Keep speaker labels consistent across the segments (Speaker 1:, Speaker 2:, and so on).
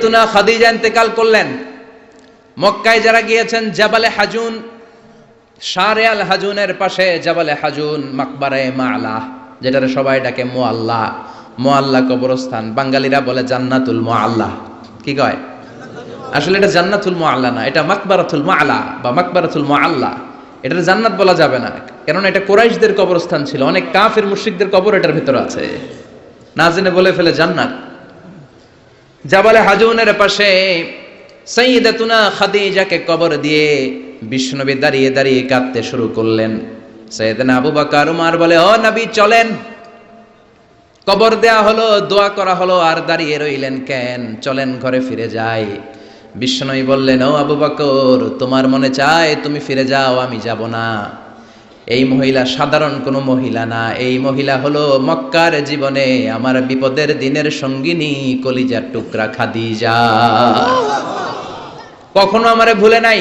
Speaker 1: তুনা খাদিজা ইন্তেকাল করলেন। মক্কায় যারা গিয়েছেন জাবালে হাজুন, শারে আল হাজুনের পাশে জাবালে হাজুন মাকবারায়ে মাআলা, যেটারে সবাই ডাকে মুআল্লা। মুআল্লা কবরস্থান, বাঙালিরা বলে জান্নাতুল মুআল্লা। কি কয়? আসলে এটা জান্নাতুল মুআল্লা না, এটা মাকবারাতুল মাআলা বা মাকবারাতুল মুআল্লা। এটার জান্নাত বলা যাবে না, কারণ এটা কুরাইশদের কবরস্থান ছিল। অনেক কাফির মুশরিকদের কবর এটার ভিতরে আছে, না জেনে বলে ফেলে জান্নাত। জাবালে হাজুনের পাশে সাইয়্যিদাতুনা খাদিজাকে কবর দিয়ে বিশ্বনবী দাঁড়িয়ে দাঁড়িয়ে কাঁদতে শুরু করলেন। সাইয়েদনা আবু বকর উমর বলে, ও নবী চলেন। কবর দেয়া হলো, দোয়া করা হলো, আর দাঁড়িয়ে রইলেন কেন? চলেন ঘরে ফিরে যাই। বিশ্বনবী বললেন, ও আবু বকর, তোমার মনে চায় তুমি ফিরে যাও, আমি যাব না। এই মহিলা সাধারণ কোনো মহিলা না, এই মহিলা হলো মক্কার জীবনে আমার বিপদের দিনের সঙ্গিনী, কলিজার টুকরা খাদিজা। কখনো আমারে ভুলে নাই,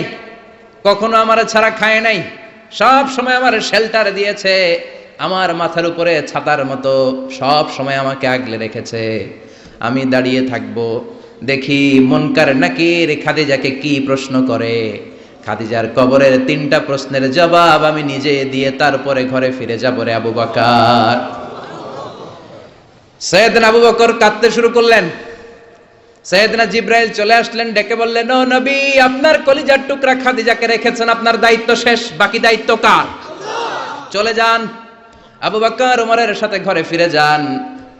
Speaker 1: কখনো আমারে ছাড়া খায় নাই, সব সময় আমার শেল্টার দিয়েছে, আমার মাথার উপরে ছাতার মতো সব সময় আমাকে আগলে রেখেছে। আমি দাঁড়িয়ে থাকবো, দেখি মুনকার নাকির খাদিজাকে কি প্রশ্ন করে। খাদিজার কবরের 3টা প্রশ্নের জবাব আমি নিজে দিয়ে তারপরে ঘরে ফিরে যাব রে আবু বকর। সাইয়েদনা আবু বকর কাঁদতে শুরু করলেন। সাইয়েদনা জিবরাইল চলে আসলেন, ডেকে বললেন, ও নবী, আপনার কলিজার টুকরা খাদিজাকে রেখেছেন, আপনার দায়িত্ব শেষ, বাকি দায়িত্ব কার? চলে যান, আবু বকর ওমরের সাথে ঘরে ফিরে যান।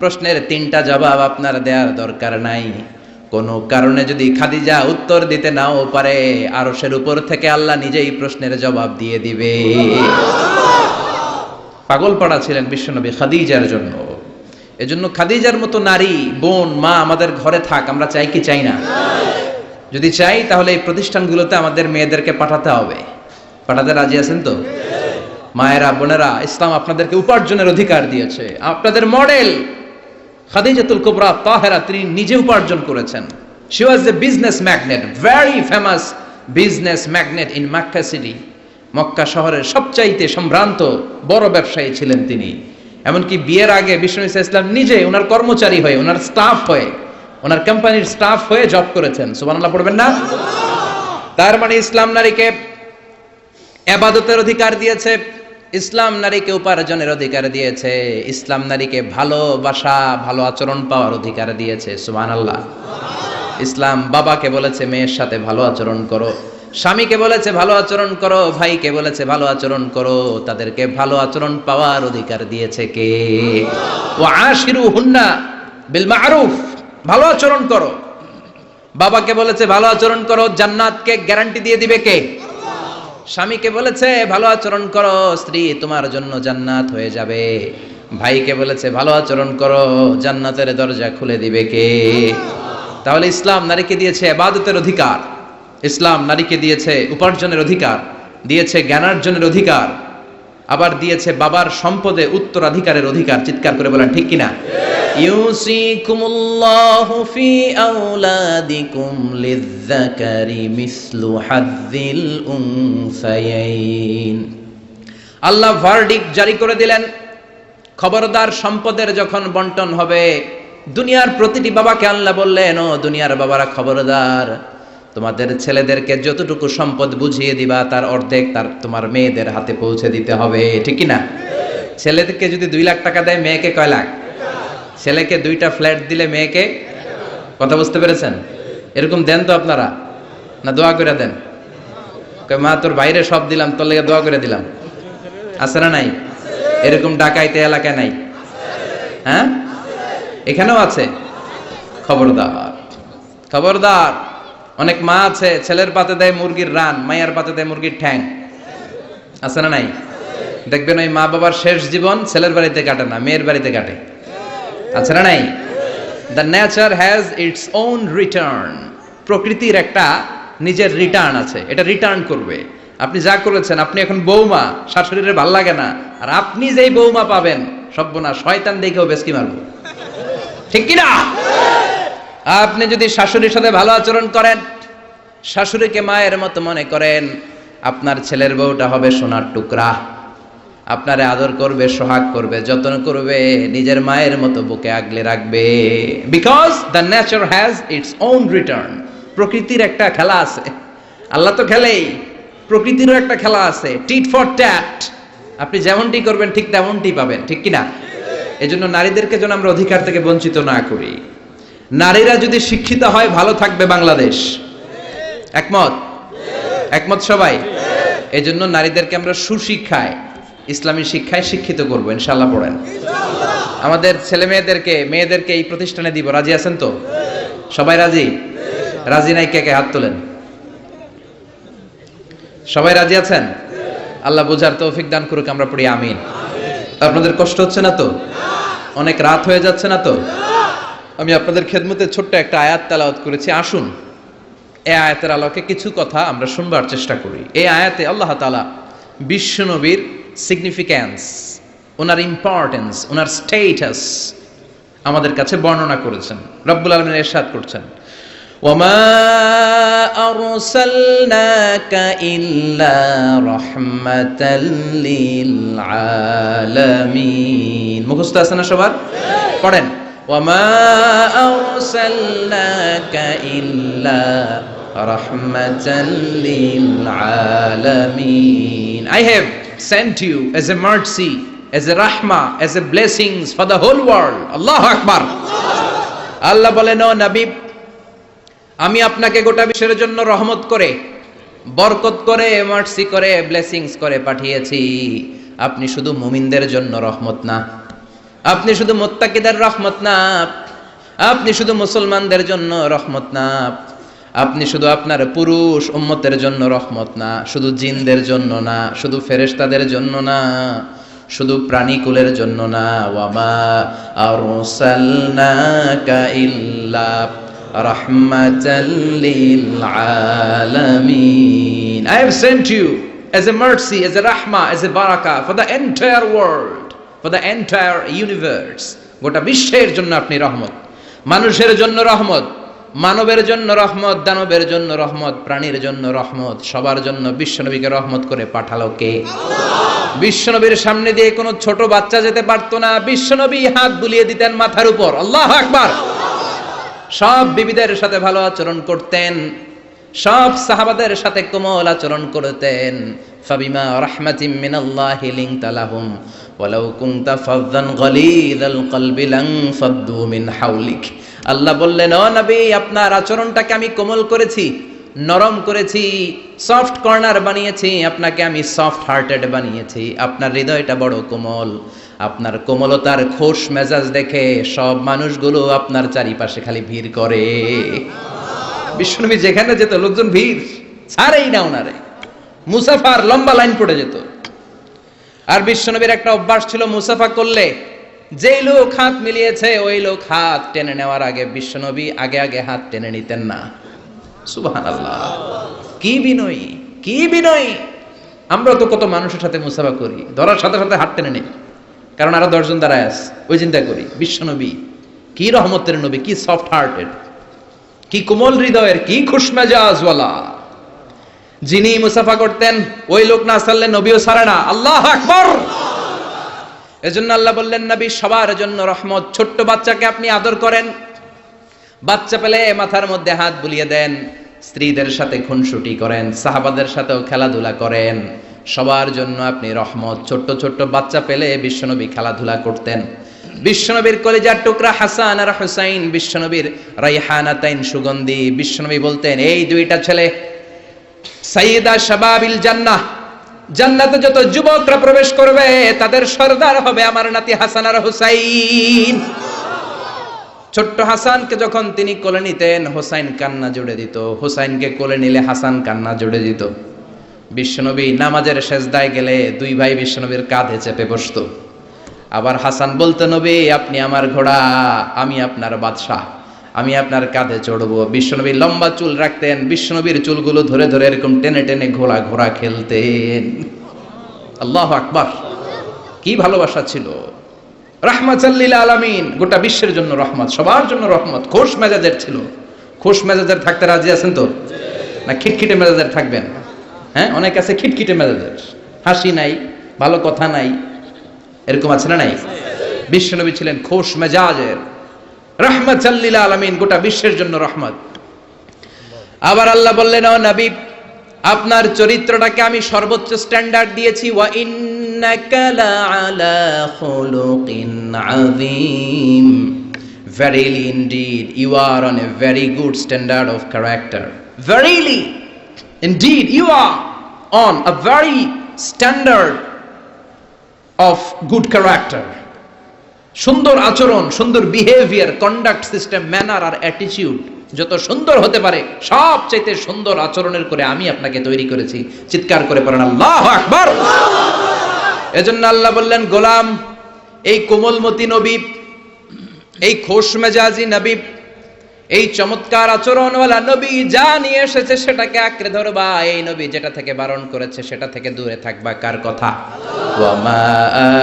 Speaker 1: প্রশ্নের 3টা জবাব আপনার দেওয়ার দরকার নাই। কোন কারণে যদি খাদিজা উত্তর দিতে নাও পারে, আরশের উপর থেকে আল্লাহ নিজেই প্রশ্নের জবাব দিয়ে দিবে। পাগল পাড়া ছিলেন বিশ্বনবী খাদিজার জন্য। এজন্য খাদিজার মতো নারী, বোন, মা আমাদের ঘরে থাক, আমরা চাই কি চাই না? যদি চাই তাহলে এই প্রতিষ্ঠানগুলোতে আমাদের মেয়েদেরকে পাঠাতে হবে। পাঠাতে রাজি আছেন তো? মায়েরা, বোনেরা, ইসলাম আপনাদেরকে উপার্জনের অধিকার দিয়েছে। আপনাদের মডেল খাদিজাতুল কুবরা তাহেরা, তিনি নিজে উপার্জন করেছেন। She was A business magnate, very famous business magnate in Mecca city. Mecca শহরের সবচাইতে সম্ভ্রান্ত বড় ব্যবসায়ী ছিলেন তিনি। এমনকি বিয়ের আগে বিশ্বনবী সাল্লাল্লাহু আলাইহি ওয়াসাল্লাম নিজে ওনার কর্মচারী হয়ে, ওনার স্টাফ হয়ে, ওনার কোম্পানির স্টাফ হয়ে জব করেছেন। সুবহানাল্লাহ পড়বেন না? তার মানে ইসলাম নারীকে ইবাদতের অধিকার দিয়েছে, ইসলাম নারীকে উপার্জনের অধিকার দিয়েছে, ইসলাম নারীকে ভালোবাসা, ভালো আচরণ পাওয়ার অধিকার দিয়েছে। সুবহানাল্লাহ। ইসলাম বাবাকে বলেছে মেয়ের সাথে ভালো আচরণ করো, স্বামীকে বলেছে ভালো আচরণ করো, ভাইকে বলেছে ভালো আচরণ করো, তাদেরকে ভালো আচরণ পাওয়ার অধিকার দিয়েছে কে? ওয়া আশিরুহুন্না বিল মা'রুফ, ভালো আচরণ করো। বাবাকে বলেছে ভালো আচরণ করো, জান্নাতকে গ্যারান্টি দিয়ে দিবে কে? স্বামীকে বলেছে ভালো আচরণ করো, স্ত্রী তোমার জন্য জান্নাত হয়ে যাবে। ভাইকে বলেছে ভালো আচরণ করো, জান্নাতের দরজা খুলে দিবে কে? তাহলে ইসলাম নারীকে দিয়েছে ইবাদতের অধিকার, ইসলাম নারীকে দিয়েছে উপার্জনের অধিকার, দিয়েছে জ্ঞানার্জনের অধিকার, আবার দিয়েছে বাবার সম্পদে উত্তরাধিকারের অধিকার। চিৎকার করে বলেন ঠিক কিনা? ইউসিকুমুল্লাহু ফি আওলাদিকুম লিযযাকারি মিসলু হাযযিল উনসায়াইন। আল্লাহ ভার্ডিক্ট জারি করে দিলেন, খবরদার, সম্পদের যখন বন্টন হবে, দুনিয়ার প্রতিটি বাবাকে আল্লাহ বললেন, ও দুনিয়ার বাবারা খবরদার, তোমাদের ছেলেদেরকে যতটুকু সম্পদ বুঝিয়ে দিবা তার অর্ধেক তোমার মেয়েদের হাতে পৌঁছে দিতে হবে। ঠিক কি না? ছেলেদেরকে যদি 2 লাখ টাকা দেয়, মেয়েকে কয় লাখ? ছেলেকে 2টা ফ্ল্যাট দিলে মেয়েকে, কথা বুঝতে পেরেছেন? এরকম দেন তো আপনারা, না দোয়া করে দেন? মা তোর বাইরে সব দিলাম, তোর লেগে দোয়া করে দিলাম। আছে না নাই? এরকম ডাকাইতে এলাকায় নাই? হ্যাঁ, এখানেও আছে। খবরদার, খবরদার। অনেক মা আছে, ছেলের পাতে দেয় মুরগির রান, মায়ের পাতে দেয় মুরগির ঠ্যাং। আছে না নাই? দেখবেন ওই মা বাবার শেষ জীবন ছেলের বাড়িতে কাটে না, মেয়ের বাড়িতে কাটে। আছে না নাই? The nature has its own return. প্রকৃতির একটা নিজের রিটার্ন আছে, এটা রিটার্ন করবে। আপনি যা করেছেন, আপনি এখন বৌমা, শাশুড়ির ভাল লাগে না, আর আপনি যেই বৌমা পাবেন, সর্বনাশ, শয়তান দেখেও বেশকি মারবো। ঠিক কিনা? আপনি যদি শাশুড়ির সাথে ভালো আচরণ করেন, শাশুড়িকে মায়ের মতো মনে করেন, আপনার ছেলের বউটা হবে সোনার টুকরা। আপনারে আদর করবে, সোহাগ করবে, যত্ন করবে, নিজের মায়ের মতো বুকে আগলে রাখবে। Because the nature has its own return. প্রকৃতির একটা খেলা আছে, আল্লাহ তো খেলেই, প্রকৃতিরও একটা খেলা আছে, টিট ফর ট্যাট। আপনি যেমনটি করবেন ঠিক তেমনটি পাবেন, ঠিক কিনা? এই জন্য নারীদেরকে যেন আমরা অধিকার থেকে বঞ্চিত না করি। নারীরা যদি শিক্ষিত হয় ভালো থাকবে বাংলাদেশ। একমত? একমত সবাই? এই জন্য নারীদেরকে আমরা সুশিক্ষায়, ইসলামী শিক্ষায় শিক্ষিত করবো ইনশাআল্লাহ। পড়েন, আমাদের ছেলে মেয়েদেরকে এই প্রতিষ্ঠানে দিব। রাজি আছেন তো? সবাই রাজি? রাজি নাই কে কে? হাত তোলেন। সবাই রাজি আছেন? আল্লাহ বুঝার তৌফিক দান করুক, আমরা পড়ি আমিন। আপনাদের কষ্ট হচ্ছে না তো? অনেক রাত হয়ে যাচ্ছে না তো? আমি আপনাদের খেদমতে ছোট্ট একটা আয়াত তেলাওয়াত করেছি, আসুন এই আয়াতের আলোকে কিছু কথা আমরা শুনবার চেষ্টা করি। এই আয়াতে আল্লাহ তাআলা বিশ্বনবীর সিগনিফিক্যান্স, ওনার ইম্পর্টেন্স, ওনার স্টেটাস আমাদের কাছে বর্ণনা করেছেন। রব্বুল আলামিন ইরশাদ করছেন, ওয়ামা আরসালনাকা ইল্লা রাহমাতাল লিল আলামিন। মুখস্থ আছে না সবার? পড়েন, ওয়ামা আরসালনাকা ইল্লা রাহমাতাল লিল আলামিন। I have sent you as a mercy, as a rahmah, as a blessings for the whole world. Allahu Akbar. আল্লাহ বলেন, ও নবী, আমি আপনাকে গোটা বিশ্বের জন্য রহমত করে, বরকত করে, মার্সি করে, ব্লেসিংস করে পাঠিয়েছি। আপনি শুধু মুমিনদের জন্য রহমত না, আপনি শুধু মুত্তাকিদের রহমত না, আপনি শুধু মুসলমানদের জন্য রহমত না, আপনি শুধু আপনার পুরুষ উম্মতের জন্য রহমত না, শুধু জিনদের জন্য না, শুধু ফেরেশতাদের জন্য না, শুধু প্রাণীকুলের জন্য না। ওয়ামা আরসালনাকা ইল্লা রাহমাতাল লিল আলামিন। I have sent you as a mercy, as a rahmah, as a barakah for the entire world, for the entire universe. গোটা বিশ্বের জন্য আপনি রহমত, মানুষের জন্য রহমত, মানবের জন্য রহমত, দানবের জন্য রহমত, প্রাণীর জন্য রহমত, সবার জন্য বিশ্বনবীকে রহমত করে পাঠালো কে? বিশ্বনবীর সামনে দিয়ে কোনো ছোট বাচ্চা যেতে পারতো না, বিশ্বনবী হাত বুলিয়ে দিতেন মাথার উপর। আল্লাহু আকবার। সব বিবিদের সাথে ভালো আচরণ করতেন, সব সাহাবাদের সাথে কোমল আচরণ করতেন। ফাবিমা রাহমাতিম মিনাল্লাহি লিনতা লাহুম ওয়ালাউ কুনতা ফাযযান গালিযাল কলবি লানফাদ্দু মিন হাওলিক। আল্লাহ বললেন, ও নবী, আপনার আচরণটাকে আমি কোমল করেছি, নরম করেছি, সফট কর্নার বানিয়েছি, আপনাকে আমি সফট হার্টেড বানিয়েছি। আপনার হৃদয়টা বড় কোমল, আপনার কোমলতার খোশ মেজাজ দেখে সব মানুষগুলো আপনার চারিপাশে খালি ভিড় করে। বিশ্বনবী যেখানে যেত লোকজন ভিড় ছাড়েই না ওনারে, মুসাফার লম্বা লাইন পড়ে যেত। আর বিশ্বনবীর একটা অভ্যাস ছিল, মুসাফা করলে যেই লোক হাত মিলিয়েছে ওই লোক হাত টেনে নেওয়ার আগে বিশ্বনবী আগে আগে হাত টেনে নিতেন না। সুবহানাল্লাহ, কি বিনয়ী, কি বিনয়ী! আমরা তো কত মানুষের সাথে মুসাফা করি, ধরার সাথে সাথে হাত টেনে নেই, কারণ আরো 10 জন দাঁড়ায় আছে, ওই চিন্তা করি। বিশ্বনবী কি রহমতের নবী, কি সফট হার্টেড, কি কোমল হৃদয়ের, কি খুশমেজাজওয়ালা। যিনি মুসাফা করতেন ওই লোক না ছাড়লে নবীও ছাড়ে না। আল্লাহু আকবার। এজন্য আল্লাহ বললেন, নবী সবার জন্য রহমত। ছোট্ট বাচ্চাকে আপনি আদর করেন, বাচ্চা পেলে মাথার মধ্যে হাত বুলিয়ে দেন, স্ত্রীদের সাথে খুনসুটি করেন, সাহাবাদের সাথেও খেলাধুলা করেন, সবার জন্য আপনি রহমত। ছোট্ট ছোট্ট বাচ্চা পেলে বিশ্বনবী খেলাধুলা করতেন। বিশ্বনবীর কলিজার টুকরা হাসান আর হুসাইন, বিশ্বনবীর রাইহানাতাইন সুগন্ধি। বিশ্বনবী বলতেন, এই দুইটা ছেলে সাইয়্যিদা শাবাবিল জান্নাহ, জান্নাতে যত যুবকরা প্রবেশ করবে তাদের সরদার হবে আমার নাতি হাসান আর হুসাইন। ছোট্ট হাসানকে যখন তিনি কোলে নিতেন হুসাইন কান্না জুড়ে দিত, হুসাইনকে কোলে নিলে হাসান কান্না জুড়ে দিত। বিশ্বনবী নামাজের সেজদায় গেলে দুই ভাই বিশ্বনবীর কাঁধে চেপে বসতো। আবার হাসান বলতো, নবী আপনি আমার ঘোড়া, আমি আপনার বাদশাহ, আমি আপনার কাঁধে চড়বো। বিশ্বনবী লম্বা চুল রাখতেন, বিশ্বনবীর চুলগুলো ধরে ধরে এরকম টেনে টেনে ঘোড়া ঘোড়া খেলতেন। আল্লাহু আকবার, কি ভালোবাসা ছিল। রাহমাতাল লিল আলামিন, গোটা বিশ্বের জন্য রহমত, সবার জন্য রহমত। খোশ মেজাজের ছিল। খোশ মেজাজের থাকতে রাজি আছেন তো? না খিটখিটে মেজাজের থাকবেন? হ্যাঁ, অনেক আছে খিটখিটে মেজাজের, হাসি নাই, ভালো কথা নাই, এরকম আছে না নাই? বিশ্বনবী ছিলেন খোশ মেজাজের, রাহমাতাল লিল আলামিন, গোটা বিশ্বের জন্য রহমত। আবার আল্লাহ বললেন, ও নবী, আপনার চরিত্রটাকে আমি সর্বোচ্চ স্ট্যান্ডার্ড দিয়েছি, ওয়া ইন্নাকা লাআলা খুলুকিন আযীম, verily indeed you are on a very good standard of character, verily indeed you are on a very standard of good character, সুন্দর আচরণ, সুন্দর বিহেভিয়ার, কন্ডাক্ট সিস্টেম, ম্যানার আর অ্যাটিটিউড যত সুন্দর হতে পারে সবচেয়ে সুন্দর আচরণের করে আমি আপনাকে তৈরি করেছি। চিৎকার করে পড়েন আল্লাহু আকবার। এজন্য আল্লাহ বললেন, গোলাম, এই কোমলমতি নবী, এই খোশ মেজাজি নবী, এই চমৎকার আচরণওয়ালা নবী যা নিয়ে এসেছে সেটাকে আঁকড়ে ধরবা। এই নবী যেটা থেকে বারণ করেছে সেটা থেকে দূরে থাকবা। কার কথা? ওয়া মা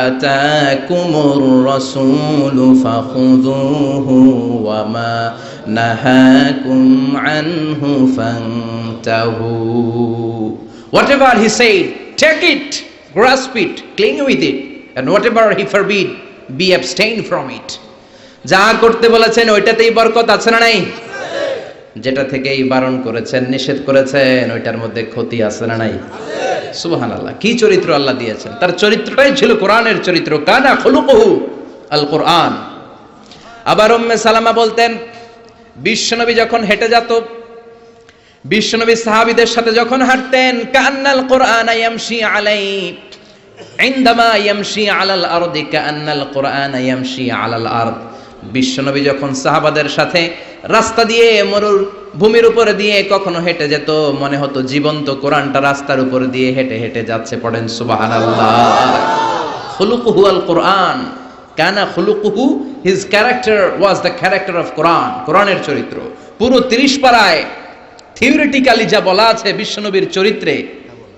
Speaker 1: আতাকুমুর রাসূলু ফাখুযুহু ওয়া মা নাহাকুম আনহু ফান্তাহু। Whatever he said, take it, grasp it, cling with it, and whatever he forbid, be abstain from it. যা করতে বলেছেন ওইটাতেই বরকত আছে না নাই? যেটা থেকেই বারণ করেছেন, নিষেধ করেছেন, ওইটার মধ্যে ক্ষতি আছে না নাই? সুবহানাল্লাহ, কি চরিত্র আল্লাহ দিয়েছেন! তার চরিত্রটাই ছিল কোরআনের চরিত্র, কানা খুলুকুহু আল কোরআন। আবার উম্মে সালামা বলতেন, বিশ্বনবী যখন হেঁটে যেত, বিশ্বনবী সাহাবীদের সাথে যখন হাঁটতেন, কান্নাল কোরআন ইয়ামশি আলাই, ইনদামা ইয়ামশি আলাল আরদি কান্নাল কোরআন ইয়ামশি আলাল আরদ। বিশ্বনবী যখন সাহাবাদের সাথে রাস্তা দিয়ে, মরুর ভূমির উপরে দিয়ে কখনো হেঁটে যেত, মনে হতো জীবন্ত কোরআনটা রাস্তার উপর দিয়ে হেঁটে হেঁটে যাচ্ছে। পড়েন সুবহানাল্লাহ। খুলুকুহু আল কোরআন, কানা খুলুকুহু, his character was the character of Quran, কোরআনের চরিত্র। পুরো 30 পারায় থিওরিটিক্যালি যা বলা আছে বিশ্বনবীর চরিত্রে,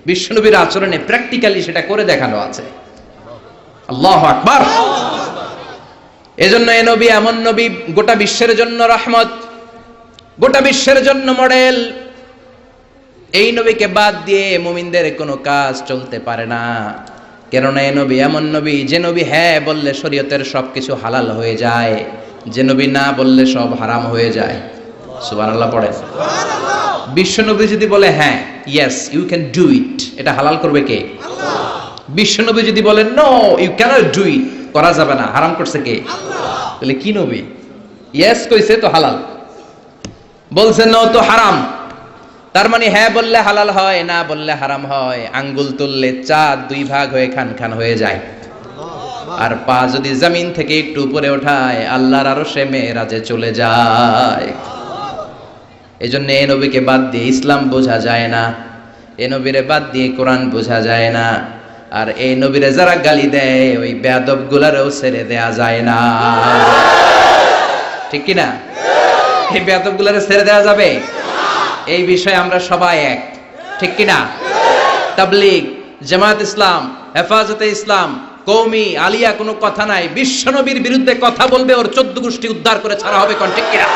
Speaker 1: বিশ্বনবীর আচরণে, প্র্যাকটিক্যালি সেটা করে দেখানো আছে। আল্লাহু আকবার। এজন্য এই নবী এমন নবী, গোটা বিশ্বের জন্য রহমত, গোটা বিশ্বের জন্য মডেল। এই নবীকে বাদ দিয়ে মুমিনদের কোনো কাজ চলতে পারে না। কেননা এই নবী এমন নবী, যে নবী হ্যাঁ বললে শরীয়তের সবকিছু হালাল হয়ে যায়, যে নবী না বললে সব হারাম হয়ে যায়। সুবহানাল্লাহ পড়েন। বিশ্ব নবী যদি বলে হ্যাঁ, yes you can do it, এটা হালাল করবে কে? আল্লাহ। বিশ্ব নবী যদি বলে no you can't do it, করা যাবে না, হারাম করছে কে? আল্লাহ। তাহলে কি নবী? ইয়েস কইছে তো হালাল, বলছে নো তো হারাম। তার মানে হ্যাঁ বললে হালাল হয়, না বললে হারাম হয়। আঙ্গুল তুললে চাঁদ 2 ভাগ হয়ে খান খান হয়ে যায়, আর পা যদি জমিন থেকে একটু উপরে ওঠায় আল্লাহর আরশে মেরাজে চলে যায়। এজন্য এই নবীকে বাদ দিয়ে ইসলাম বোঝা যায় না, এই নবীরে বাদ দিয়ে কোরআন বোঝা যায় না। আর এই নবীরে যারা গালি দেয় ওই বেয়াদব গুলারও ছেড়ে দেয়া যায় না। ঠিক কি না? এই বেয়াদব গুলারে ছেড়ে দেয়া যাবে? এই বিষয়ে আমরা সবাই এক, ঠিক কি না? তাবলীগ, জামাত ইসলাম, হেফাজতে ইসলাম, কওমি, আলিয়া কোনো কথা নাই। বিশ্বনবীর বিরুদ্ধে কথা বলবে ওর 14 গোষ্ঠী উদ্ধার করে ছাড়া হবে, কোন ঠিক কি না?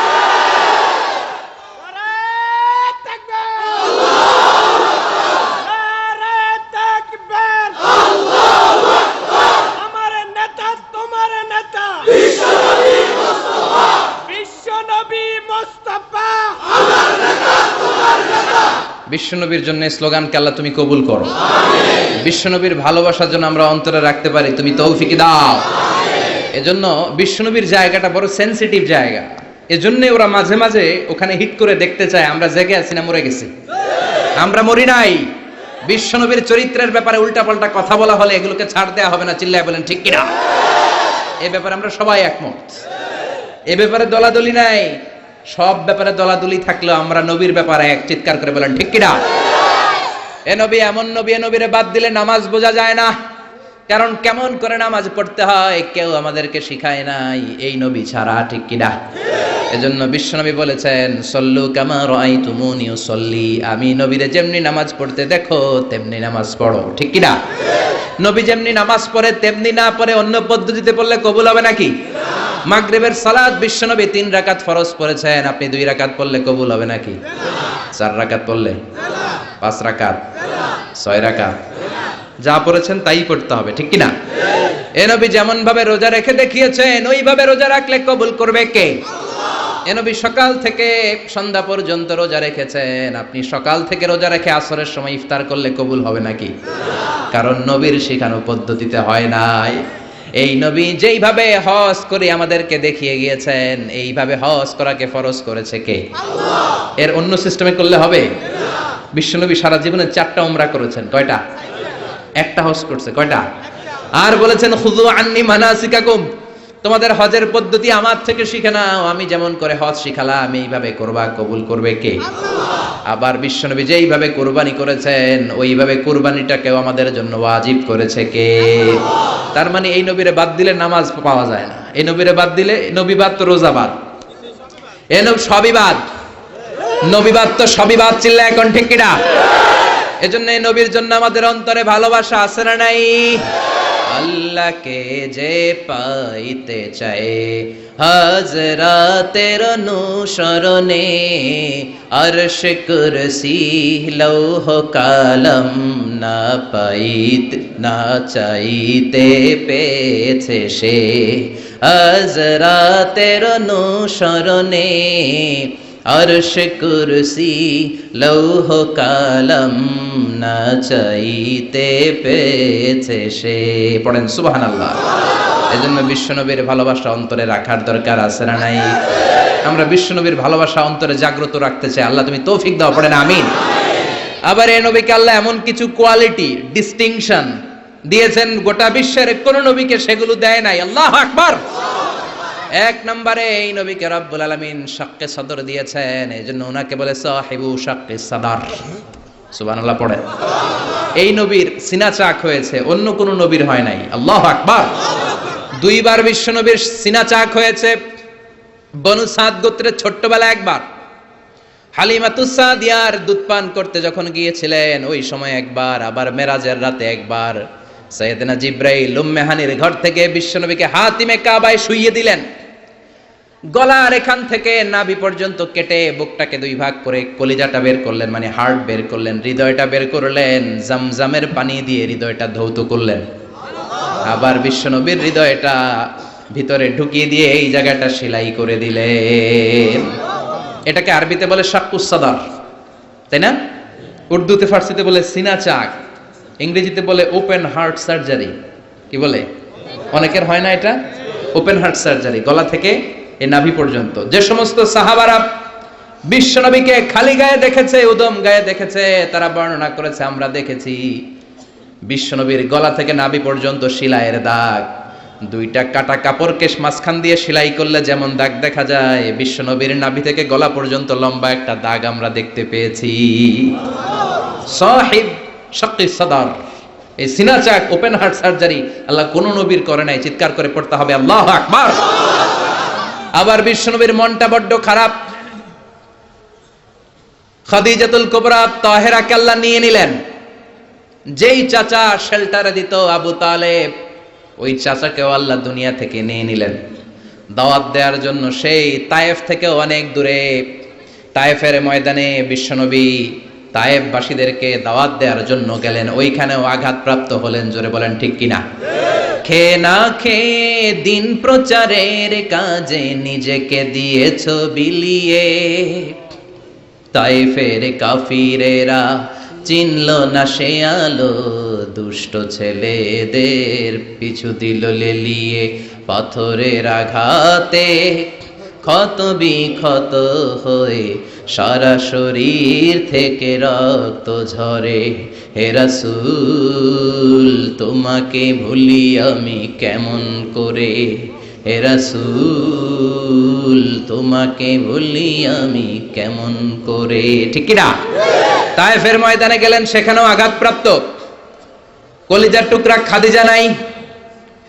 Speaker 1: বিশ্বনবীর জন্য স্লোগানকে আল্লাহ তুমি কবুল করো। বিশ্বনবীর ভালোবাসার জন্য আমরা অন্তরে রাখতে পারি, তুমি তৌফিক দাও। এজন্য বিশ্বনবীর জায়গাটা বড় সেনসিটিভ জায়গা। এজন্য ওরা মাঝে মাঝে ওখানে হিট করে দেখতে চায় আমরা জেগে আছি না মরে গেছি। আমরা মরি নাই। বিশ্বনবীর চরিত্রের ব্যাপারে উল্টাপাল্টা কথা বলা হলে এগুলোকে ছাড় দেওয়া হবে না। চিল্লায় বলেন ঠিক কিনা? এ ব্যাপারে আমরা সবাই একমত। এ ব্যাপারে দলাদলি নাই। সব ব্যাপারে দলাদলি থাকলেও আমরা নবীর ব্যাপারে এক। চিৎকার করে বলেন ঠিক কিনা? এ নবী এমন নবী, এ নবীরে বাদ দিলে নামাজ বোঝা যায় না। কারণ কেমন করে নামাজ পড়তে হয় কেউ আমাদেরকে শিখায় নাই এই নবী ছাড়া, ঠিক কিনা? এজন্য বিশ্বনবী বলেছেন সল্লু কামা রাআইতুমুনি উসাল্লি, আমি নবীরে যেমনি নামাজ পড়তে দেখো তেমনি নামাজ পড়ো, ঠিক কিনা? নবী যেমনি নামাজ পড়ে তেমনি না পড়ে অন্য পদ্ধতিতে পড়লে কবুল হবে নাকি? মাগরিবের সালাত বিশ্বনবী 3 রাকাত ফরজ পড়েছেন, আপনি 2 রাকাত পড়লে কবুল হবে নাকি? 4 রাকাত পড়লে? 5 রাকাত? 6 রাকাত? যা পড়েছেন তাই করতে হবে, ঠিক কিনা? এ নবী যেমন ভাবে রোজা রেখে দেখিয়েছেন ওইভাবে রোজা রাখলে কবুল করবে কে? এ নবী সকাল থেকে সন্ধ্যা পর্যন্ত রোজা রেখেছেন। আপনি সকাল থেকে রোজা রেখে আসরের সময় ইফতার করলে কবুল হবে নাকি? কারণ নবীর শেখানো পদ্ধতিতে হয় নাই। এই নবী যেইভাবে হজ করে আমাদেরকে দেখিয়ে গিয়েছেন এইভাবে হজ করাকে ফরজ করেছে কে? আল্লাহ। এর অন্য সিস্টেমে করলে হবে? বিশ্বনবী সারা জীবনে 4টা উমরা করেছেন, কয়টা? একটা হজ করছে, কয়টা? আর বলেছেন খুযু আন্নী মানাসিকাকুম, তোমাদের হজের পদ্ধতি আমার থেকে শিখে নাও, আমি যেমন করে হজ শিখালাম এইভাবে করবা, কবুল করবে কে? আল্লাহ। আবার বিশ্বনবী যেইভাবে কুরবানি করেছেন ওইভাবে কুরবানিটাকেও আমাদের জন্য ওয়াজিব করেছে কে? আল্লাহ। তার মানে এই নবীরে বাদ দিলে নামাজ পাওয়া যায় না, এই নবীরে বাদ দিলে নবী বাদ তো রোজা বাদ, এই নবী সবই বাদ, নবী বাদ তো সবই বাদ, চিল্লা এখন ঠিক কিনা? এজন্য এই নবীর জন্য আমাদের অন্তরে ভালোবাসা আছে না নাই? আল্লাহকে যে পাইতে চায় হযরতের অনুসরণে আরশ কুরসি লৌহ কালাম না পাইতে না চাইতে পেয়েছে সে, হযরতের অনুসরণে আরশ কুরসি লৌহ কালাম না চাইতে পেয়েছে সে। পড়েন সুবহানাল্লাহ। এজন্য বিশ্বনবীর ভালোবাসা অন্তরে রাখার দরকার আছে না নাই? আমরা বিশ্বনবীর ভালোবাসা অন্তরে জাগ্রত রাখতে চাই, আল্লাহ তুমি তৌফিক দাও, পড়েন আমিন। আবার এই নবীকে আল্লাহ এমন কিছু কোয়ালিটি ডিস্টিংশন দিয়েছেন গোটা বিশ্বের কোন নবীকে সেগুলো দেয় নাই। আল্লাহু আকবার। এক নম্বরে এই নবীকে রব্বুল আলামিন শাক্কে সদর দিয়েছেন, এজন্য ওনাকে বলে সাহিবু শাক্কে সদর। সুবহানাল্লাহ পড়ে। এই নবীর সিনা চাক হয়েছে, অন্য কোন নবীর হয় নাই। আল্লাহু আকবার। দুইবার বিশ্ব নবীর সিনা চাক হয়েছে। বনু সাদ গোত্রের ছোট্টবেলা একবার, হালিমাতুস সাদিয়ার দুধ পান করতে যখন গিয়েছিলেন ওই সময় একবার, আবার মেরাজের রাতে একবার সাইয়েদনা জিব্রাইল উম্মে হানির ঘর থেকে বিশ্বনবীকে হাতিমে কাবায় শুইয়ে দিলেন। গলার এখান থেকে নাভি পর্যন্ত কেটে বুকটাকে দুই ভাগ করে কলিজাটা বের করলেন, মানে হার্ট বের করলেন, হৃদয়টা বের করলেন, জামজামের পানি দিয়ে হৃদয়টা ধৌত করলেন। আবার বিশ্বনবীর হৃদয়টা ভিতরে ঢুকিয়ে দিয়ে এই জায়গাটা সেলাই করে দিলেন। এটাকে আরবিতে বলে শাক্কুস সাদর, তাই না? উর্দুতে ফার্সিতে বলে সিনা চাক, ইংরেজিতে বলে ওপেন হার্ট সার্জারি। কি বলে? অনেকের হয় না এটা, ওপেন হার্ট সার্জারি, গলা থেকে এই নাভি পর্যন্ত। যে সমস্ত সাহাবারা বিশ্বনবীকে খালি গায়ে দেখেছে, উদম গায়ে দেখেছে, তারা বর্ণনা করেছে আমরা দেখেছি বিশ্বনবীর গলা থেকে নাভি পর্যন্ত সেলাইয়ের দাগ। দুইটা কাটা কাপড়কে মাঝখান দিয়ে সেলাই করলে যেমন দাগ দেখা যায়, বিশ্বনবীর নাভি থেকে গলা পর্যন্ত লম্বা একটা দাগ আমরা দেখতে পেয়েছি। সাহিব শাক্কি সদর, এই সিনা চাক ওপেন হার্ট সার্জারি আল্লাহ কোন নবীর করে নাই। চিৎকার করে পড়তে হবে আল্লাহু আকবার। আবার বিশ্বনবীর মনটা বড্ড খারাপ, খাদিজাতুল কুবরা তাহেরাকে আল্লাহ নিয়ে নিলেন। যেই চাচা শেল্টারে দিত আবু তালেব, ওই চাচাকেও আল্লাহ দুনিয়া থেকে নিয়ে নিলেন দাওয়াত দেওয়ার জন্য। সেই তায়েফ থেকে অনেক দূরে তায়েফের ময়দানে বিশ্বনবী তায়েফবাসীদেরকে দাওয়াত দেওয়ার জন্য গেলেন, ওইখানেও আঘাতপ্রাপ্ত হলেন। জোরে বলেন ঠিক কিনা? খেয়ে না খেয়ে দিন প্রচারের কাজে নিজেকে দিয়েছ বিলিয়ে, তায়েফের কাফিরেরা চিনল না সে আলো, দুষ্ট ছেলেদের পিছু দিল লেলিয়ে। পাথরের আঘাতে ক্ষত বিক্ষত হয়ে সারা শরীর থেকে রক্ত ঝরে। হে রাসূল তোমাকে ভুলি আমি কেমন করে, হে রাসূল তোমাকে ভুলি আমি কেমন করে। ঠিক কি না? তায়েফের ময়দানে গেলেন, সেখানেও আঘাতপ্রাপ্ত। কলিজার টুকরা খাদিজা নাই,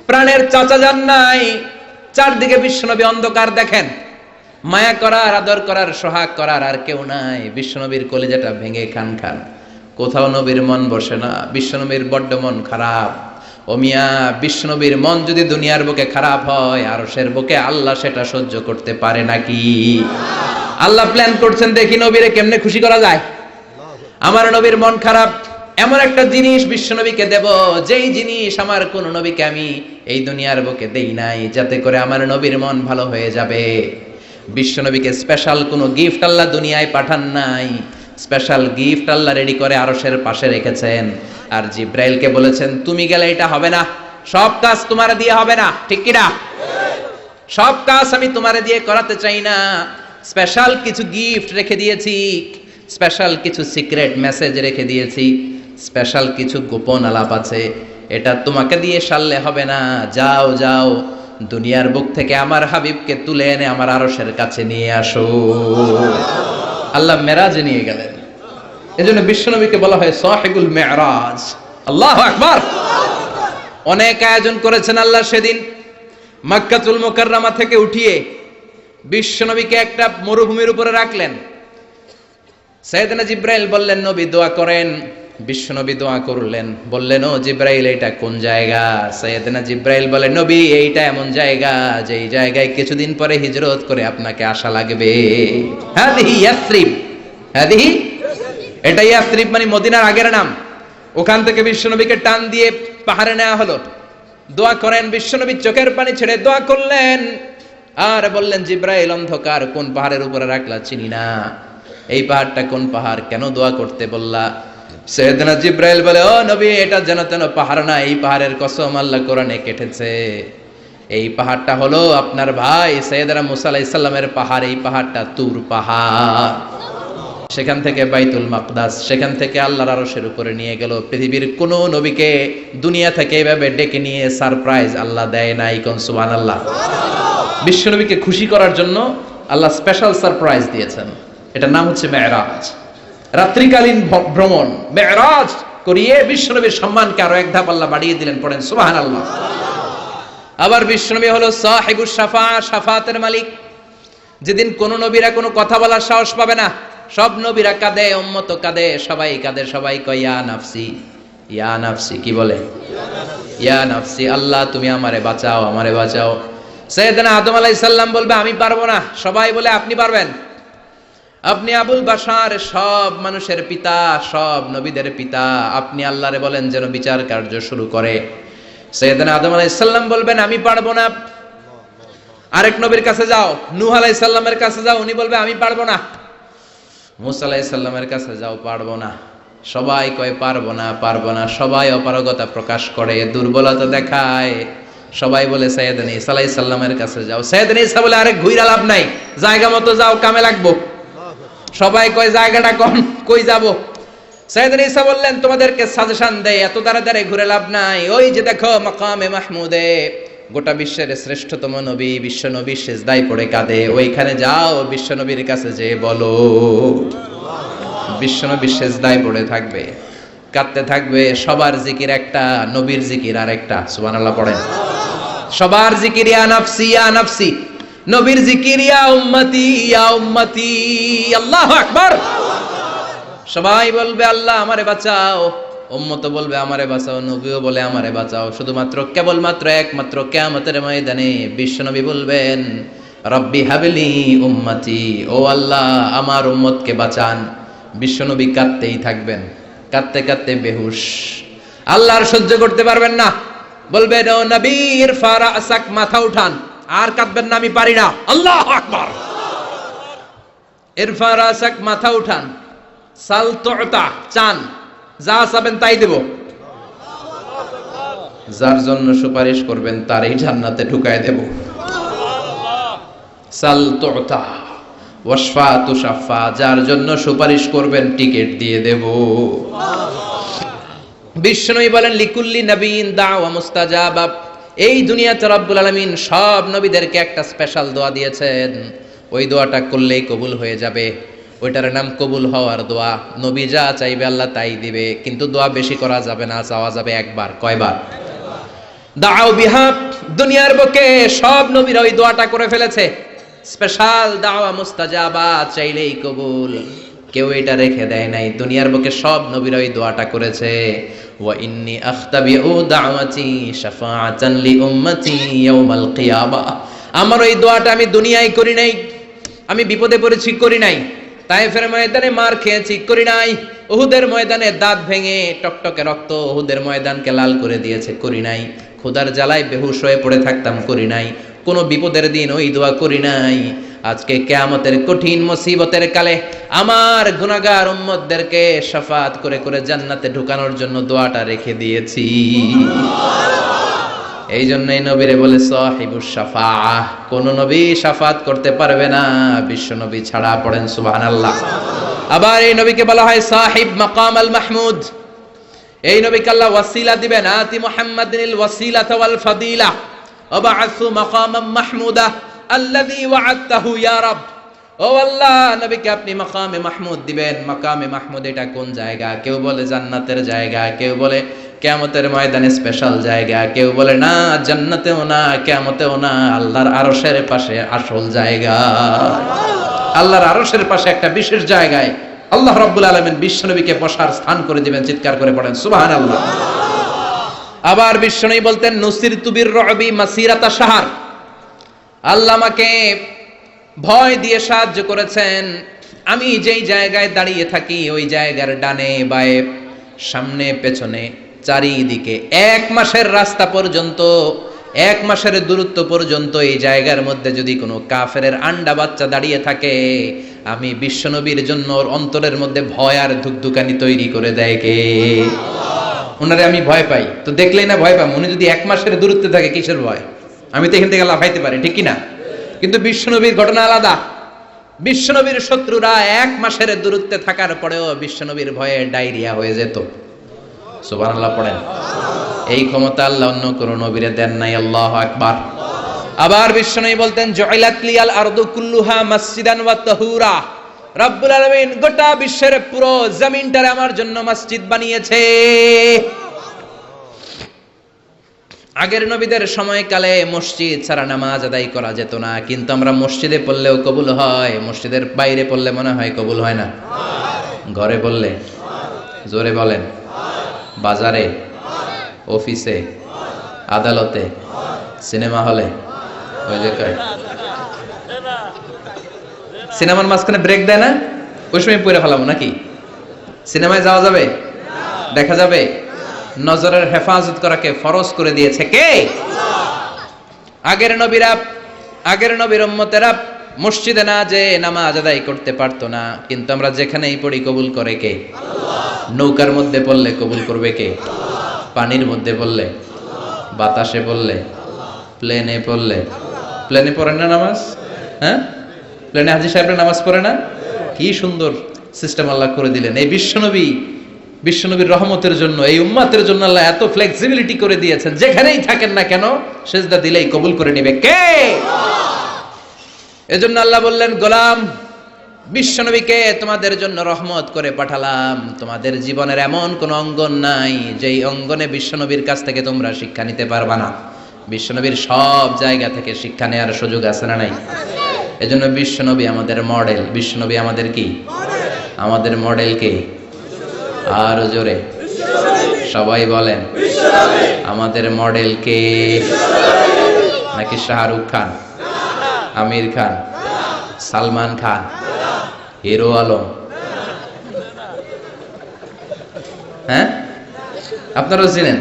Speaker 1: প্রাণের চাচা যান নাই। চারদিকে বিশ্বনবী অন্ধকার দেখেন, মায়া করার, আদর করার, সোহাগ করার আর কেউ নাই। বিশ্বনবীর কলিজাটা ভেঙে খান খান, কোথাও নবীর মন বসে না। বিশ্বনবীর বড্ড মন খারাপ। ও মিয়া, বিশ্বনবীর মন যদি দুনিয়ার বুকে খারাপ হয়, আরশের বুকে আল্লাহ সেটা সহ্য করতে পারে নাকি? আল্লাহ প্ল্যান করছেন, দেখি নবীরে কেমনে খুশি করা যায়। আমার নবীর মন খারাপ, এমন একটা জিনিস বিশ্বনবীকে দেব, যেই জিনিস আমার কোন নবীকে আমি এই দুনিয়ার বুকে দেই নাই, যাতে করে আমার নবীর মন ভালো হয়ে যাবে। বিশ্বনবীকে স্পেশাল কোনো গিফট আল্লাহ দুনিয়ায় পাঠান নাই, স্পেশাল গিফট আল্লাহ রেডি করে আরশের পাশে রেখেছেন। আর জিব্রাইলকে বলেছেন, তুমি গেলে এটা হবে না, সব কাজ তোমার দিয়ে হবে না, ঠিক কি না? সব কাজ আমি তোমারে দিয়ে করাতে চাই না, স্পেশাল কিছু গিফট রেখে দিয়েছি, স্পেশাল কিছু সিক্রেট মেসেজ রেখে দিয়েছি, স্পেশাল কিছু গোপন আলাপ আছে, এটা তোমাকে দিয়ে সারলে হবে না। যাও যাও, দুনিয়ার বুক থেকে আমার হাবিবকে তুলে এনে আমার আরশের কাছে নিয়ে আসো। আল্লাহ মেরাজে নিয়ে গেলেন। এজন্য বিশ্বনবীকে বলা হয় সাহিবুল মেরাজ। আল্লাহু আকবার। অনেক আয়োজন করেছেন আল্লাহ সেদিন। মক্কাতুল মুকাররমা থেকে উঠিয়ে বিশ্বনবীকে একটা মরুভূমির উপরে রাখলেন। সাইয়েদনা জিব্রাইল বললেন, নবী দোয়া করেন। বিশ্বনবী দোয়া করলেন, বললেন, ও জিব্রাইল, এটা কোন জায়গা? সাইয়েদনা জিব্রাইল বলেন, নবী, এইটা এমন জায়গা যেই জায়গায় কিছুদিন পরে হিজরত করে আপনাকে আসা লাগবে। হাদিহি ইয়াসরিব, হাদিহি, এটা ইয়াসরিব মানে মদিনার আগের নাম। ওখান থেকে বিশ্বনবীকে টান দিয়ে পাহাড়ে নেওয়া হলো। দোয়া করেন। বিশ্বনবী চোখের পানি ছেড়ে দোয়া করলেন আর বললেন, জিব্রাইল, অন্ধকার কোন পাহাড়ের উপরে রাখলা চিনি না, এই পাহাড়টা কোন পাহাড়, কেন দোয়া করতে বললা? সাইয়েদনা জিব্রাইল বলে, ও নবী, এটা যেন তেন পাহাড় না, এই পাহাড়ের কসম আল্লাহ কোরআনে কেটেছে। এই পাহাড়টা হলো আপনার ভাই সাইয়েদনা মুসা আলাইহিস সালামের পাহাড়। এই পাহাড়টা তুর পাহাড়। সেখান থেকে বাইতুল মাকদাস, সেখান থেকে আল্লাহর আরশের উপরে নিয়ে গেল। পৃথিবীর কোন নবীকে দুনিয়া থেকে এভাবে ডেকে নিয়ে সারপ্রাইজ আল্লাহ দেয় নাই। কোন সুবহানাল্লাহ। বিশ্ব নবীকে খুশি করার জন্য আল্লাহ স্পেশাল সারপ্রাইজ দিয়েছেন। এটার নাম হচ্ছে মেরাজ, রাত্রিকালীন ভ্রমণ। মেরাজ করিয়ে বিশ্বনবীর সম্মানকে আরো এক ধাপ আল্লাহ বাড়িয়ে দিলেন। পড়েন সুবহানাল্লাহ। আবার বিশ্বনবী হলো সাহিবুশ শাফাআত, শাফাআতের মালিক। যেদিন কোন নবীরা কোনো কথা বলার সাহস পাবে না, সব নবীরা কাঁদে, উম্মত কাঁদে, সবাই কাঁদে, সবাই কয় ইয়া নাফসি, ইয়া নাফসি। কি বলে? ইয়া নাফসি, আল্লাহ তুমি আমারে বাঁচাও, আমারে বাঁচাও। সাইয়েদনা আদম আলাইহিস সালাম বলবে, আমি পারবো না। সবাই বলে, আপনি পারবেন, আপনি আবুল বাশার, সব মানুষের পিতা, সব নবীদের পিতা, আপনি আল্লাহরে বলেন যেন বিচার কার্য শুরু করে। সাইয়েদনা আদম আলাইহিস সালাম বলবেন, আমি পারবো না। আরেক নবীর কাছে যাও, নূহ আলাইহিস সালামের কাছে যাও, উনি বলবে, আমি পারবো না। মুসা আলাইহিস সালামের কাছে যাও, পারবো না। সবাই কয় পারবো না, পারবো না। সবাই অপারগতা প্রকাশ করে, দুর্বলতা দেখায়। সবাই বলে সাইয়েদনা ঈসা আলাইহিস সালামের কাছে যাও। সাইয়েদনা ঈসা বলে, আরে ঘুইরা লাভ নাই, জায়গা মতো যাও, কামে লাগবো। সবাই কয় জায়গাটা কম, কই যাব? সাইয়েদনা ঈসা বললেন, তোমাদেরকে সাজেশন দেই, এত দাঁড়াদাঁড়ি ঘুরে লাভ নাই। ওই যে দেখো মাকামে মাহমুদে, গোটা বিশ্বের শ্রেষ্ঠতম নবী, বিশ্ব নবী সিজদায় পড়ে কাঁদে, ওইখানে যাও, বিশ্ব নবীর কাছে যে বলো। বিশ্ব নবী সিজদায় পড়ে থাকবে, কাঁদতে থাকবে। সবার জিকির একটা, নবীর জিকির আরেকটা। সুবহানাল্লাহ পড়েন। সবার জিকির ইয়া নাফসি, ইয়া নাফসি। নবীর জিকির ইয়া উম্মতি, ইয়া উম্মতি। আল্লাহু আকবার। সবাই বলবে, আল্লাহ আমারে বাঁচাও। উম্মত বলবে, আমারে বাঁচাও। নবীও বলে, আমারে বাঁচাও। শুধুমাত্র কেবলমাত্র একমাত্র কিয়ামতের ময়দানে বিশ্বনবী বলবেন, রব্বি হাবলি উম্মতি, ও আল্লাহ আমার উম্মতকে বাঁচান। বিশ্বনবী কাঁদতেই থাকবেন, কাঁদতে কাঁদতে বেহুশ। আল্লাহ আর সহ্য করতে পারবেন না, বলবেন, ও নবী ইরফা রাসাক, মাথা উঠান। আর কাঁদবেন না, আমি পারি না। আল্লাহু আকবার। ইরফা রাসাক, মাথা উঠান। সাল তুতা, চান, যা চাবেন তাই দেব। যার জন্য সুপারিশ করবেন তারই জান্নাতে ঢুকায় দেব। সাল তুতা ওয়াশফা তুশাফা, যার জন্য সুপারিশ করবেন টিকেট দিয়ে দেব। বিশ্বনবী বলেন, লিকুল্লি নবিয়িন দাওয়া মুস্তাজাবা। এই দুনিয়াতে রব্বুল আলামিন সব নবীদেরকে একটা স্পেশাল দোয়া দিয়েছেন। ওই দোয়াটা করলেই কবুল হয়ে যাবে। ওইটার নাম কবুল হওয়ার দোয়া। নবী যা চাইবে আল্লাহ তাই দিবে, কিন্তু দোয়া বেশি করা যাবে না, চাওয়া যাবে একবার। কয়বার? দাও বিহা। দুনিয়ার বুকে সব নবীরা ওই দোয়াটা করে ফেলেছে। স্পেশাল দাওয়া মুস্তাজাবা, চাইলেই কবুল। কেউ এটা রেখে দেয় নাই। দুনিয়ার বুকে সব নবীরা ওই দোয়াটা করেছে। ওয়া ইন্নী আখতাবিউ দাওয়াতি শাফাআতান লি উম্মতি ইয়াউমাল কিয়ামা। আমার ওই দোয়াটা আমি দুনিয়ায় করি নাই, আমি বিপদে পড়েছি করি নাই, তায়েফের ময়দানে মার খেয়েছি, করি নাই। উহুদের ময়দানে দাঁত ভেঙে টকটকে রক্ত উহুদের ময়দানকে লাল করে দিয়েছে, করি নাই। ক্ষুধার জ্বালায় বেহুশ হয়ে পড়ে থাকতাম, করি নাই। কোন বিপদের দিন ওই দোয়া করি নাই। আজকে কিয়ামতের কঠিন মুসিবতের কালে আমার গুনাহগার উম্মতদেরকে শাফাত করে করে জান্নাতে ঢুকানোর জন্য দোয়াটা রেখে দিয়েছি। এই জন্যই নবীরে বলে সাহিবুস শাফাআহ, কোন নবী শাফাত করতে পারবে না বিশ্ব নবী ছাড়া। পড়েন সুবহানাল্লাহ। আবার এই নবীকে বলা হয় সাহিব মাকাম আল মাহমুদ। এই নবীকে আল্লাহ ওয়াসিলা দিবেন, আতি মুহাম্মাদিনিল ওয়াসিলাতা ওয়াল ফাদিলা ওয়াবআসু মাকামাম মাহমুদা আল্লাযী ওয়া'আদতাহু ইয়া রাব। ও আল্লাহ, নবীকে আপনি মাকামে মাহমুদ দিবেন। মাকামে মাহমুদ এটা কোন জায়গা? কেউ বলে জান্নাতের জায়গা, কেউ বলে কিয়ামতের ময়দানে স্পেশাল জায়গা, কেউ বলে না জান্নাতেও না কিয়ামতেও না, আল্লাহর আরশের পাশে আসল জায়গা। আল্লাহর আরশের পাশে একটা বিশেষ জায়গায় আল্লাহ রাব্বুল আলামিন বিশ্বনবীকে বসার স্থান করে দিবেন। চিৎকার করে পড়েন সুবহানাল্লাহ। আবার বিশ্বনবী বলতেন নুসিরতু বির-রু'বি মাসিরাতা শাহর, আল্লাহ আমাকে ভয় দিয়ে সাহায্য করেছেন। আমি যেই জায়গায় দাঁড়িয়ে থাকি ওই জায়গার ডানে বায়ে সামনে পেছনে চারিদিকে 1 মাসের রাস্তা পর্যন্ত, 1 মাসের দূরত্ব পর্যন্ত এই জায়গার মধ্যে যদি কোনো কাফেরের আন্ডা বাচ্চা দাঁড়িয়ে থাকে, আমি বিশ্বনবীর জন্য ওর অন্তরের মধ্যে ভয় আর ধুকধুকানি তৈরি করে দেয় কে? ওনারে আমি ভয় পাই, তো দেখলেই না ভয় পাম। উনি যদি 1 মাসের দূরত্বে থাকে কিসের ভয়? আমি তো এখান থেকে লাফাইতে পারি, ঠিক কিনা? কিন্তু বিশ্বনবীর ঘটনা আলাদা। বিশ্বনবীর শত্রুরা 1 মাসের দূরত্বে থাকার পরেও বিশ্বনবীর ভয়ে ডায়রিয়া হয়ে যেত। সুবহানাল্লাহ পড়েন। এই ক্ষমতা আল্লাহ অন্য কোন নবীরে দেন নাই। আল্লাহু আকবার। আবার বিশ্বনবী বলতেন জুইলাত লিয়াল আরদু কুল্লুহা মাসজিদান ওয়া তাহুরা, রব্বুল আলামিন গোটা বিশ্বের পুরো জমিনটারে আমার জন্য মসজিদ বানিয়েছে। আগের নবীদের সময়কালে মসজিদ ছাড়া নামাজ আদায় করা যেত না, কিন্তু আমরা মসজিদে পড়লেও কবুল হয়, মসজিদের বাইরে পড়লে মনে হয় কবুল হয় না? ঘরে পড়লে জোরে বলেন, বাজারে, অফিসে, আদালতে, সিনেমা হলে, ওই যে সিনেমার মাঝখানে ব্রেক দেয় না, ওই সময় পড়ে ফেলাবো নাকি? সিনেমায় যাওয়া যাবে? দেখা যাবে? নজরের হেফাজত করাকে ফরজ করে দিয়েছে কে? আগের নবীরা, আগের নবীর উম্মতেরা মসজিদে না যে নামাজ আদায় করতে পারতো না, কিন্তু আমরা যেখানেই পড়ি কবুল করে কে? নৌকার মধ্যে পড়লে কবুল করবে কে? পানির মধ্যে পড়লে, বাতাসে পড়লে, প্লেনে পড়লে। প্লেনে পড়েন না নামাজ? হ্যাঁ, প্লেনে হাজী সাহেবরা নামাজ পড়ে না? কি সুন্দর সিস্টেম আল্লাহ করে দিলেন। এই বিশ্বনবীর রহমতের জন্য, এই উম্মতের জন্য আল্লাহ এত ফ্লেক্সিবিলিটি করে দিয়েছেন, যেখানেই থাকেন না কেন সেজদা দিলেই কবুল করে নেবে কে? এজন্য আল্লাহ বললেন গোলাম, বিশ্বনবীকে তোমাদের জন্য রহমত করে পাঠালাম। তোমাদের জীবনের এমন কোন অঙ্গন নাই যেই অঙ্গনে বিশ্বনবীর কাছ থেকে তোমরা শিক্ষা নিতে পারবা না। বিশ্বনবীর সব জায়গা থেকে শিক্ষা নেওয়ার সুযোগ আছে না নাই? এজন্য বিশ্বনবী আমাদের মডেল। বিশ্বনবী আমাদের কি? আমাদের মডেল কে? আরো জোরে সবাই বলেন, আমাদের মডেল কে? নাকি শাহরুখ খান, আমির খান, সালমান খান, হিরো আলম? হ্যাঁ, আপনারাও চিনেন,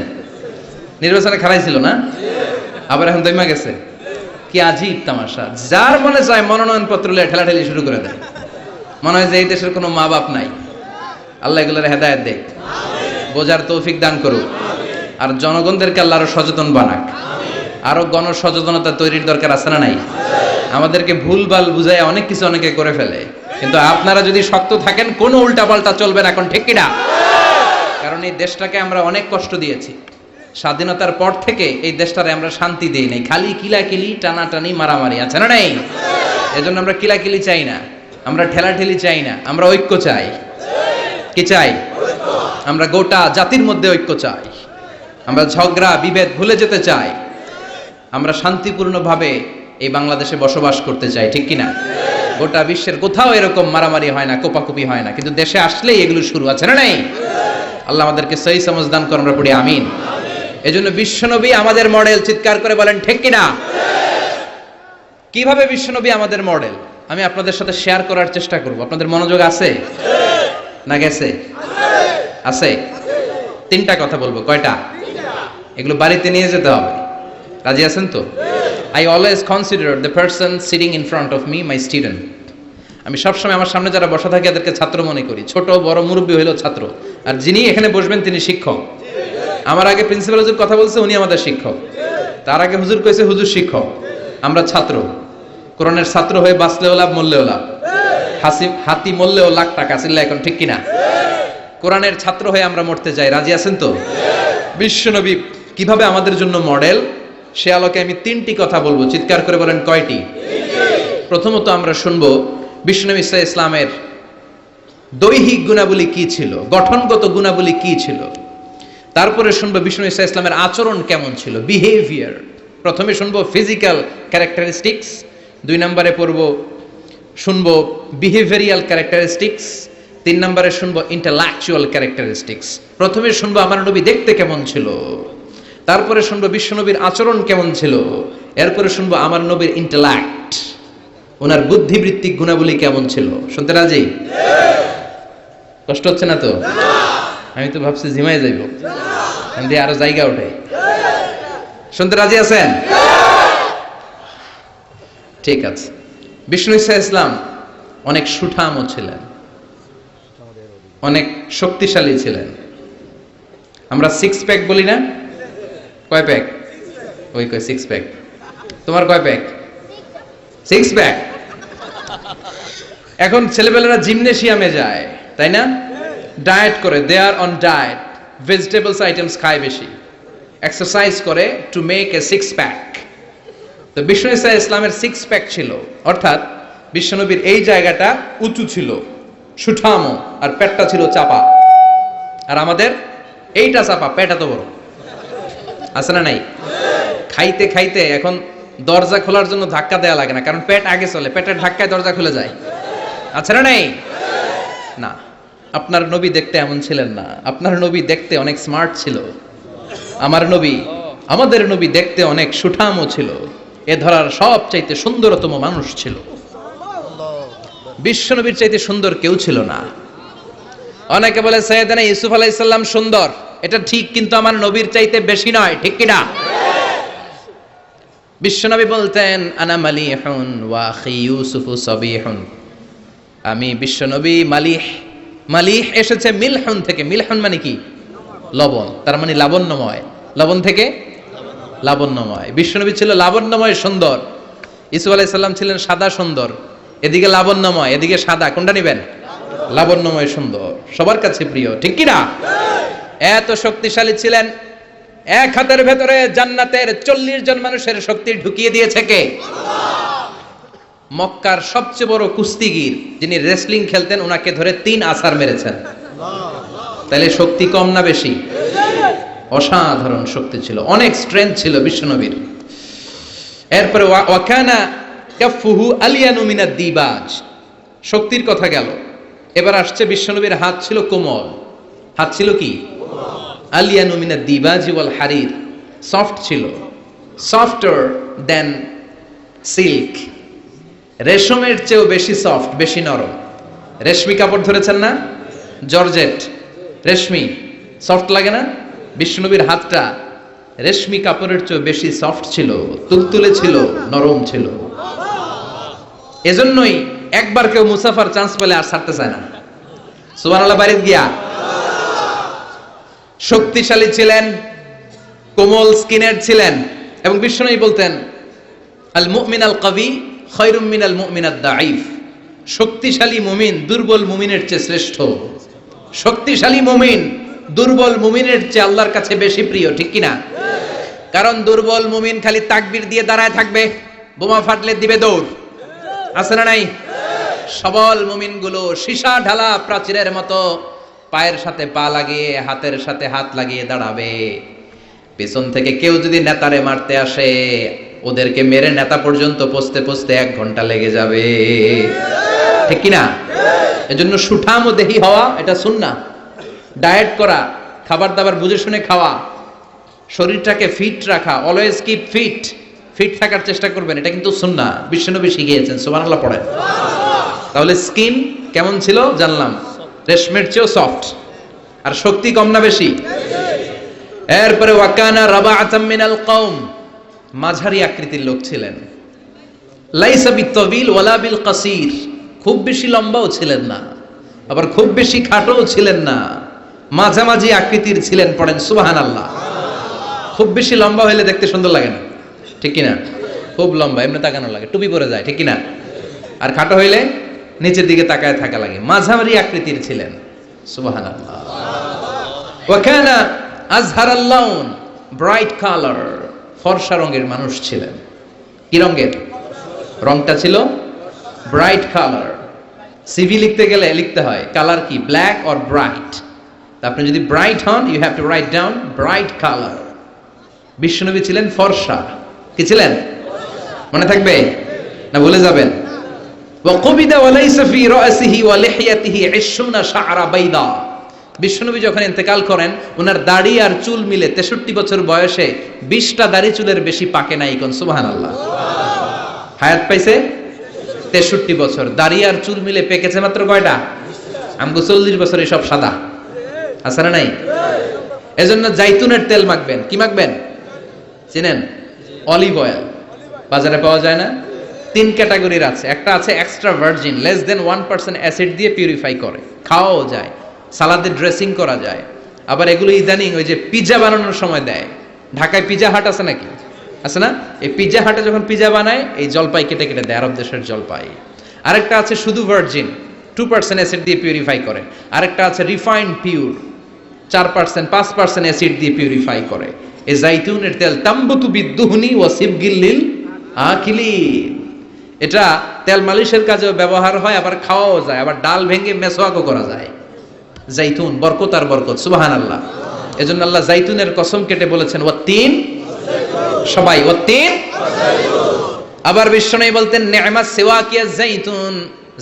Speaker 1: নির্বাচনে খেলাইছিল না, আবার এখন দইমা গেছে। কি আজীব তামাশা! যার মনে চায় মনোনয়ন পত্র নিয়ে ঠেলাঠেলি শুরু করে দেয়। মনে হয় যে এই দেশের কোনো মা বাপ নাই। আল্লাহ এগুলোর হেদায়েত দেখ, বোঝার তৌফিক দান করুক, আর জনগণদেরকে আল্লাহ আরো সচেতন বানাক। আরো গণসচেতনতা তৈরির দরকার আছে না নাই? আমাদেরকে ভুলভাল বুঝায় অনেক কিছু অনেকে করে ফেলে, কিন্তু আপনারা যদি শক্ত থাকেন কোনো উল্টাপাল্টা চলবে না, এখন ঠিক কিনা? কারণ এই দেশটাকে আমরা অনেক কষ্ট দিয়েছি। স্বাধীনতার পর থেকে এই দেশটারে আমরা শান্তি দেই নাই, খালি কিলাকিলি, টানাটানি, মারামারি, আছে না নাই? এজন্য আমরা কিলাকিলি চাই না, আমরা ঠেলাঠেলি চাই না, আমরা ঐক্য চাই। কি চাই? আমরা গোটা জাতির মধ্যে ঐক্য চাই। আমরা ঝগড়া বিভেদ ভুলে যেতে চাই। আমরা শান্তিপূর্ণভাবে এই বাংলাদেশে বসবাস করতে চাই, ঠিক কিনা? গোটা বিশ্বের কোথাও এরকম মারামারি হয় না, কোপাকুপি হয় না, কিন্তু দেশে আসলেই এগুলো শুরু, আছে না নাই? আল্লাহ আমাদেরকে সহি সমঝ দান করুন, আমরা পড়ি আমিন। এজন্য বিশ্বনবী আমাদের মডেল। চিৎকার করে বলেন ঠিক কিনা? কিভাবে বিশ্বনবী আমাদের মডেল? আমি আপনাদের সাথে শেয়ার করার চেষ্টা করব। আপনাদের মনোযোগ আছে না গেছে? আছে। তিনটা কথা বলবো। কয়টা? এগুলো বাড়িতে নিয়ে যেতে হবে। রাজি আছেন তো? I always consider the person sitting in front of me my student. আমি সবসময় আমার সামনে যারা বসা থাকে এদেরকে ছাত্র মনে করি। ছোট বড় মুরব্বী হইলেও ছাত্র। আর যিনি এখানে বসবেন তিনি শিক্ষক। আমার আগে প্রিন্সিপাল হুজুর কথা বলছে, উনি আমাদের শিক্ষক। তার আগে হুজুর কইছে, হুজুর শিক্ষক। আমরা ছাত্র। কোরআনের ছাত্র হয়ে বাঁচলেও লাভ, মরলেও লাভ। হাতি মরলেও লাখ টাকা, চিল্লা এখন ঠিক কিনা? কোরআনের ছাত্র হয়ে আমরা মরতে যাই। রাজি আছেন তো? বিশ্বনবী কিভাবে আমাদের জন্য মডেল, সে আলোকে আমি তিনটি কথা বলবো। চিৎকার করে বলেন কয়টি? প্রথমত আমরা শুনবো বিশ্বনবী সাল্লাল্লাহু আলাইহি ইসলামের দৈহিক গুণাবলী কি ছিল, গঠনগত গুণাবলী কি ছিল। তারপরে শুনবো বিশ্বনবী সাল্লাল্লাহু আলাইহি ইসলামের আচরণ কেমন ছিল, বিহেভিয়ার। প্রথমে শুনবো ফিজিক্যাল ক্যারেক্টারিস্টিক্স, 2 নম্বরে শুনবো বিহেভিয়ারিয়াল ক্যারেক্টারিস্টিক্স, 3 নম্বরে শুনবো ইন্টেলেকচুয়াল ক্যারেক্টারিস্টিক্স। প্রথমে শুনবো আমার নবী দেখতে কেমন ছিল, তারপরে শুনবো বিশ্বনবীর আচরণ কেমন ছিল, এরপরে শুনবো আমার নবীর ইন্টেলেক্ট, ওনার বুদ্ধিবৃত্তিক গুণাবলী কেমন ছিল। শুনতে রাজি? কষ্ট হচ্ছে না তো? আমি তো ভাবছি জিমাই যাইব, আমি আরো জায়গা ওঠে। শুনতে রাজি আছেন? ঠিক আছে। বিষ্ণু ইসা ইসলাম অনেক সুঠামও ছিলেন, অনেক শক্তিশালী ছিলেন। আমরা 6 প্যাক বলি না? কয় প্যাক? ওই কয় 6 প্যাক। তোমার কয় প্যাক? 6 প্যাক। এখন ছেলেবেলারা জিমনেশিয়ামে যায়, তাই না? ডায়েট করে, দে আর অন ডায়েট, ভেজিটেবলস আইটেমস খায় বেশি, এক্সারসাইজ করে টু মেক এ 6 প্যাক। তো বিষ্ণু ইসা ইসলামের 6 প্যাক ছিল, অর্থাৎ বিশ্বনবীর এই জায়গাটা উঁচু ছিল, সুঠামো, আর পেটটা ছিল চাপা। আর আমাদের এইটা চাপা, পেট এত বড়। আছে না নাই? খাইতে খাইতে এখন দরজা খোলার জন্য ধাক্কা দেওয়া লাগে না, কারণ পেট আগে চলে, পেটের ধাক্কায় দরজা খুলে যায়। আছে না নাই? না, আপনার নবী দেখতে এমন ছিলেন না। আপনার নবী দেখতে অনেক স্মার্ট ছিল। আমাদের নবী দেখতে অনেক সুঠামও ছিল। এ ধরার সবচাইতে সুন্দরতম মানুষ ছিল। বিশ্ব নবীর চাইতে সুন্দর কেউ ছিল না। অনেকে বলে সাইয়েদনা ইউসুফ আলাইহিস সালাম সুন্দর, এটা ঠিক, কিন্তু আমার নবীর চাইতে বেশি নয়, ঠিক কি না? বিশ্বনবী বলতেন আনা মালিহুন ওয়া আখি ইউসুফু সাবিহুন। আমি বিশ্বনবী মালিহ। মালিহ এসেছে মিলহুন থেকে। মিলহুন মানে কি? লবণ। তার মানে লাবণ্যময়। লবণ থেকে লাবণ্যময়। বিশ্বনবী ছিল লাবণ্যময়, সুন্দর। ইউসুফ আলাইহিস সালাম ছিলেন সাদা সুন্দর। এদিকে লাবণ্যময়, এদিকে সাদা, কোনটা নেবেন? লাবণ্যময় সুন্দর, সবার কাছে প্রিয়, ঠিক কি না? এত শক্তিশালী ছিলেন, এক হাতের ভেতরে জান্নাতের 40 জন মানুষের শক্তি ঢুকিয়ে দিয়েছে কে? মক্কার সবচেয়ে বড় কুস্তিগির যিনি রেসলিং খেলতেন, ওনাকে ধরে 3 আছাড় মেরেছেন। তাহলে শক্তি কম না বেশি? অসাধারণ শক্তি ছিল, অনেক স্ট্রেংথ ছিল বিশ্বনবীর। এরপরে ওয়াকানা কাফুহু আলিয়ানু মিনাদ দিবাজ। শক্তির কথা গেল, এবার আসছে বিশ্বনবীর হাত ছিল কোমল। হাত ছিল কি? আলিয়ানু মিনাদ দিবাজ ওয়াল হারির। সফট ছিল, সফটার দেন সিল্ক। রেশমের চেয়েও বেশি সফট, বেশি নরম। রেশমি কাপড় ধরেছেন না? জর্জেট, রেশমি, সফট লাগে না? বিশ্বনবীর হাতটা রেশমি কাপড়ের চেয়ে বেশি সফট ছিল, তুলতুলে ছিল, নরম ছিল। এজন্যই একবার কেউ মুসাফার চান্স পেলে আর ছাড়তে চায় না। সুবহানাল্লাহ বাড়িতে গিয়া। শক্তিশালী ছিলেন, কোমল স্কিনের ছিলেন, এবং বিশ্বনবী বলতেন আল মুমিন আল কবি খায়রুম মিনাল মুমিন আদ দাঈফ। শক্তিশালী মুমিন দুর্বল মুমিনের চেয়ে শ্রেষ্ঠ। শক্তিশালী মুমিন দুর্বল মুমিনের চেয়ে আল্লাহর কাছে বেশি প্রিয়, ঠিক কি না? কারণ দুর্বল মুমিন খালি তাকবীর দিয়ে দাঁড়ায় থাকবে, বোমা ফাটলে দিবে দৌড়। আছে না নাই? সবল মুমিনগুলো সীসা ঢালা প্রাচীরের মতো পায়ের সাথে পা লাগিয়ে, হাতের সাথে হাত লাগিয়ে দাঁড়াবে। পেছন থেকে কেউ যদি নেতারে মারতে আসে, ওদেরকে মেরে নেতা পর্যন্ত পৌঁছতে পৌঁছতে 1 ঘন্টা লেগে যাবে, ঠিক কি না? এজন্য সুঠাম ও দেহি হওয়া এটা সুন্নাহ। ডায়েট করা, খাবার দাবার বুঝে শুনে খাওয়া, শরীরটাকে ফিট রাখা, অলওয়েজ কিপ ফিট, ফিট থাকার চেষ্টা করবেন, এটা কিন্তু সুন্নাহ, বিশ্বনবী শিখিয়েছেন। সুবহানাল্লাহ পড়েন। তাহলে স্কিন কেমন ছিল জানলাম, রেশমের চেয়েও সফট। আর শক্তি কম না বেশি? এরপরে ওয়াকানা রাবাআতাম মিনাল কওম, মাঝারি আকৃতির লোক ছিলেন। লাইসা বিত্তাবিল ওয়ালা বিল কাসির, খুব বেশি লম্বাও ছিলেন না, আবার খুব বেশি খাটোও ছিলেন না, মাঝামাঝি আকৃতির ছিলেন। পড়েন সুবহানাল্লাহ। খুব বেশি লম্বা হলে দেখতে সুন্দর লাগে না, ঠিক কিনা? খুব লম্বা এমনি তাকানো লাগে, টুপি পরে যায়, ঠিক কিনা? আর খাটো হইলে নিচের দিকে তাকায় থাকা লাগে। মাঝামাঝি আকৃতির ছিলেন। সুবহানাল্লাহ। ওয়া কানা আযহারাল লাউন, ব্রাইট কালার, ফর্সা রঙের মানুষ ছিলেন। কি রঙের? রংটা ছিল ব্রাইট কালার। সিভি লিখতে গেলে লিখতে হয় কালার কি, ব্ল্যাক অর ব্রাইট। আপনি যদি ব্রাইট হন, you have to write down bright colour. বিশ্বনবী ছিলেন ফর্সা। কি ছিলেন? মনে থাকবে না ভুলে যাবেন? ওয়া কুবিদা ওয়া লাইসা ফি রাসিহি ওয়া লিহিয়াতিহি 20 শা'রা বাইদা। বিশ্বনবী যখন ইন্তেকাল করেন, ওনার দাড়ি আর চুল মিলে 63 বছর বয়সে 20টা দাড়ি চুলের বেশি পাকে নাই। কোন সুবহানাল্লাহ। হায়াত পাইছে 63 বছর, দাড়ি আর চুল মিলে পেকেছে মাত্র কয়টা? আমগো 40 বছরে সব সাদা আছে না নাই? এজন্য জাইতুনের তেল মাখবেন। কি মাখবেন চিনেন? Olive oil. বাজারে পাওয়া যায় না? 3 ক্যাটাগরির আছে। একটা আছে extra virgin, less than 1% acid দিয়ে পিউরিফাই করে, খাওয়াও যায়, সালাদে ড্রেসিং করা যায়। আবার এগুলো ইদানিং ওই যে পিৎজা বানানোর সময় দেয়। ঢাকায় পিৎজা হাট আছে নাকি? আছে না? এই পিৎজা হাটে যখন পিৎজা বানায়, এই জলপাই কেটে কেটে দেয়, আরব দেশের জলপাই। আরেকটা আছে শুধু ভার্জিন, 2% অ্যাসিড দিয়ে পিউরিফাই করে। আরেকটা আছে রিফাইন্ড পিওর, 4% 5% অ্যাসিড দিয়ে পিউরিফাই করে। এই জাইতুনের তেল তাম্বুতু বিদ্দুহনি ওয়া সিবগিল লিল আকিলিন, এটা তেল মালিশের কাজেও ব্যবহার হয়, আবার খাওয়াও যায়, আবার ডাল ভেঙে মেসওয়াকও করা যায়। জাইতুন বরকত আর বরকত। সুবহানাল্লাহ। এজন্য আল্লাহ জাইতুনের কসম কেটে বলেছেন ওয়াত্তিন, সবাই ওয়াত্তিন। আবার বিশ্বনবী বলতেন নি'মাস সিওয়াকিয়াজ জাইতুন,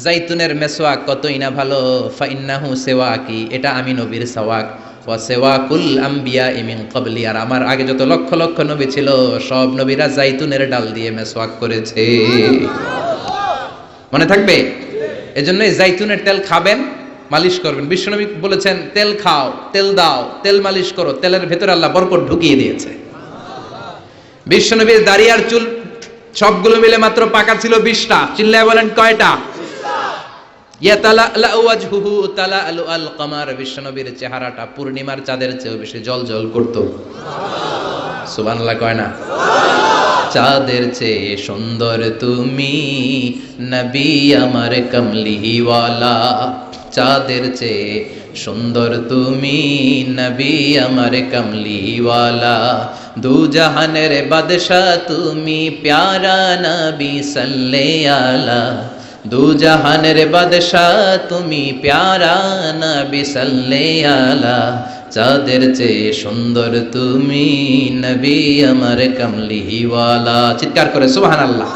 Speaker 1: জাইতুনের মেসওয়াক কতই না ভালো। ফাইন্নাহু সিওয়াকি, এটা আমি নবীর সাওয়াক। ওয়া সিওয়াকুল আমবিয়া মিন ক্বাবলি, আর আমার আগে যত লক্ষ লক্ষ নবী ছিল, সব নবীরা জাইতুনের ডাল দিয়ে মেসওয়াক করেছে। মনে থাকবে? এজন্য এই জাইতুনের তেল খাবেন, মালিশ করবেন। বিশ্বনবী বলেছেন তেল খাও, তেল দাও, তেল মালিশ করো, তেলের ভেতরে আল্লাহ বরকত ঢুকিয়ে দিয়েছে। বিশ্বনবীর দাড়ি আর চুল সবগুলো মিলে মাত্র পাকা ছিল 20টা। চিল্লায় বলেন কয়টা? ইয়াতালাআলু ওয়াজহুহু তালাআলু আল কমার, বিশ্বনবীর চেহারাটা পূর্ণিমার চাঁদের চেয়েও বেশি জ্বলজ্বল করত। সুবহানাল্লাহ কয় না? চাঁদের চেয়ে সুন্দর তুমি নবী আমার কমলিওয়ালা, চাঁদের চেয়ে সুন্দর তুমি নবী আমার কমলিওয়ালা, দু জাহানের বাদশা তুমি প্যারা নবী সাল্লাল্লাহু আলা, দু জাহানের বাদশা তুমি প্যারা নবী সাল্লাল্লাহু আলা, চাঁদের চেয়ে সুন্দর তুমি নবী আমার কমলিওয়ালা। চিৎকার করে সুবহানাল্লাহ।